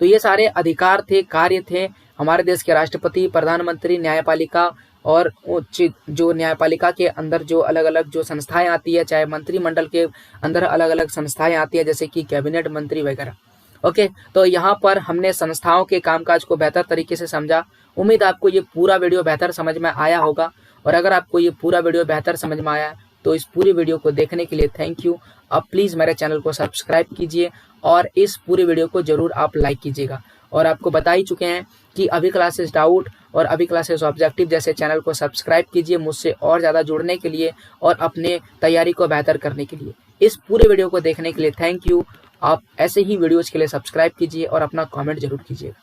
तो ये सारे अधिकार थे, कार्य थे हमारे देश के राष्ट्रपति, प्रधानमंत्री, न्यायपालिका और उच्च जो न्यायपालिका के अंदर जो अलग अलग जो संस्थाएं आती है, चाहे मंत्रिमंडल के अंदर अलग अलग संस्थाएं आती है जैसे कि कैबिनेट मंत्री वगैरह। ओके, तो यहाँ पर हमने संस्थाओं के कामकाज को बेहतर तरीके से समझा। उम्मीद आपको ये पूरा वीडियो बेहतर समझ में आया होगा, और अगर आपको ये पूरा वीडियो बेहतर समझ में आया तो इस पूरी वीडियो को देखने के लिए थैंक यू। आप प्लीज़ मेरे चैनल को सब्सक्राइब कीजिए और इस पूरे वीडियो को जरूर आप लाइक कीजिएगा। और आपको बता ही चुके हैं कि अभी क्लासेस डाउट और अभी क्लासेस ऑब्जेक्टिव जैसे चैनल को सब्सक्राइब कीजिए मुझसे और ज़्यादा जुड़ने के लिए और अपने तैयारी को बेहतर करने के लिए। इस पूरे वीडियो को देखने के लिए थैंक यू। आप ऐसे ही वीडियोज़ के लिए सब्सक्राइब कीजिए और अपना कमेंट जरूर कीजिएगा।